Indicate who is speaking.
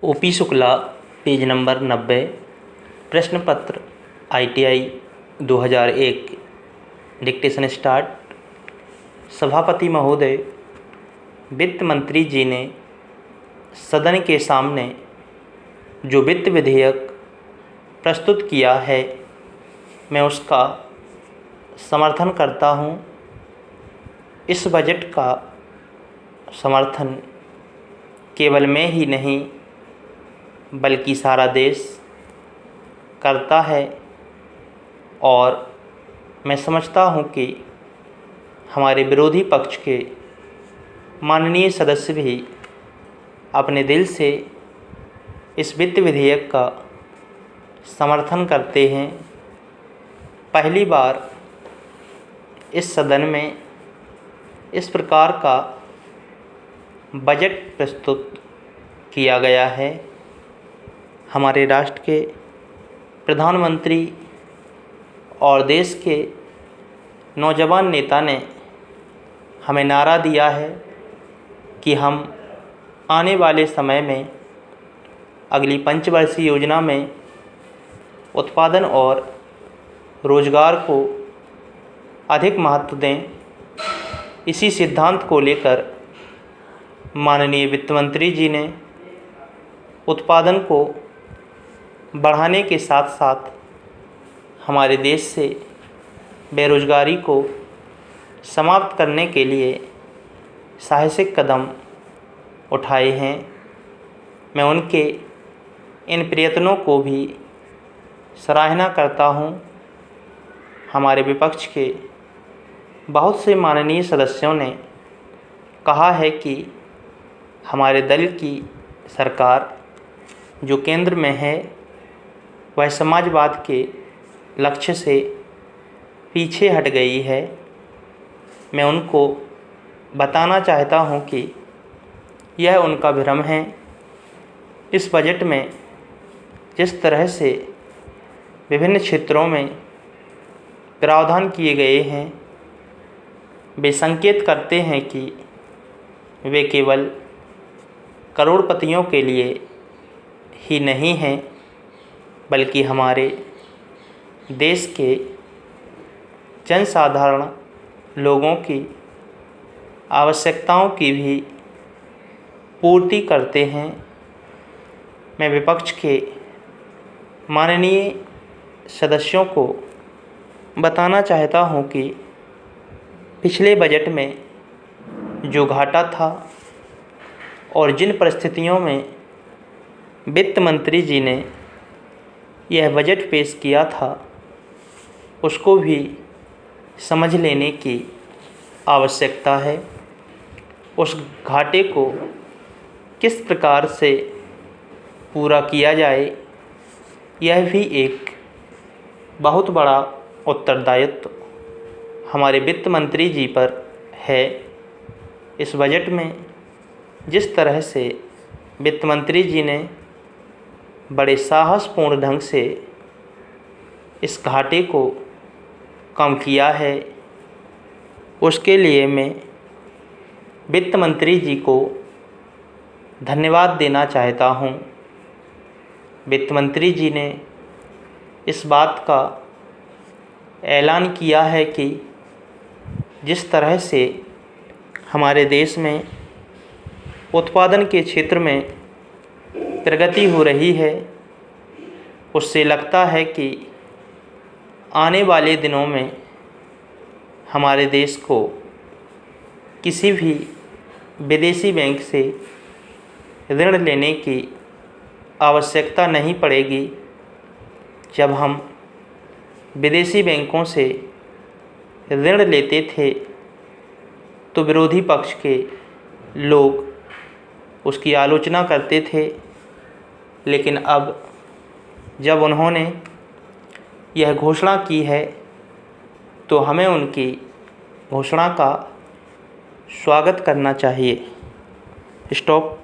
Speaker 1: OP Shukla, page number 90। प्रश्न पत्र ITI 2001। Dictation start. सभापति महोदय, वित्त मंत्री जी ने सदन के सामने जो वित्त विधेयक प्रस्तुत किया है, मैं उसका समर्थन करता हूँ। इस बजट का समर्थन केवल मैं ही नहीं बल्कि सारा देश करता है और मैं समझता हूँ कि हमारे विरोधी पक्ष के माननीय सदस्य भी अपने दिल से इस वित्त विधेयक का समर्थन करते हैं। पहली बार इस सदन में इस प्रकार का बजट प्रस्तुत किया गया है। हमारे राष्ट्र के प्रधानमंत्री और देश के नौजवान नेता ने हमें नारा दिया है कि हम आने वाले समय में अगली पंचवर्षीय योजना में उत्पादन और रोजगार को अधिक महत्व दें। इसी सिद्धांत को लेकर माननीय वित्त मंत्री जी ने उत्पादन को बढ़ाने के साथ साथ हमारे देश से बेरोजगारी को समाप्त करने के लिए साहसिक कदम उठाए हैं। मैं उनके इन प्रयत्नों को भी सराहना करता हूँ। हमारे विपक्ष के बहुत से माननीय सदस्यों ने कहा है कि हमारे दल की सरकार जो केंद्र में है वह समाजवाद के लक्ष्य से पीछे हट गई है। मैं उनको बताना चाहता हूँ कि यह उनका भ्रम है। इस बजट में जिस तरह से विभिन्न क्षेत्रों में प्रावधान किए गए हैं, वे संकेत करते हैं कि वे केवल करोड़पतियों के लिए ही नहीं हैं बल्कि हमारे देश के जनसाधारण लोगों की आवश्यकताओं की भी पूर्ति करते हैं। मैं विपक्ष के माननीय सदस्यों को बताना चाहता हूं कि पिछले बजट में जो घाटा था और जिन परिस्थितियों में वित्त मंत्री जी ने यह बजट पेश किया था, उसको भी समझ लेने की आवश्यकता है। उस घाटे को किस प्रकार से पूरा किया जाए, यह भी एक बहुत बड़ा उत्तरदायित्व हमारे वित्त मंत्री जी पर है। इस बजट में जिस तरह से वित्त मंत्री जी ने बड़े साहसपूर्ण ढंग से इस घाटे को कम किया है, उसके लिए मैं वित्त मंत्री जी को धन्यवाद देना चाहता हूँ। वित्त मंत्री जी ने इस बात का ऐलान किया है कि जिस तरह से हमारे देश में उत्पादन के क्षेत्र में प्रगति हो रही है, उससे लगता है कि आने वाले दिनों में हमारे देश को किसी भी विदेशी बैंक से ऋण लेने की आवश्यकता नहीं पड़ेगी। जब हम विदेशी बैंकों से ऋण लेते थे तो विरोधी पक्ष के लोग उसकी आलोचना करते थे, लेकिन अब जब उन्होंने यह घोषणा की है तो हमें उनकी घोषणा का स्वागत करना चाहिए। स्टॉप।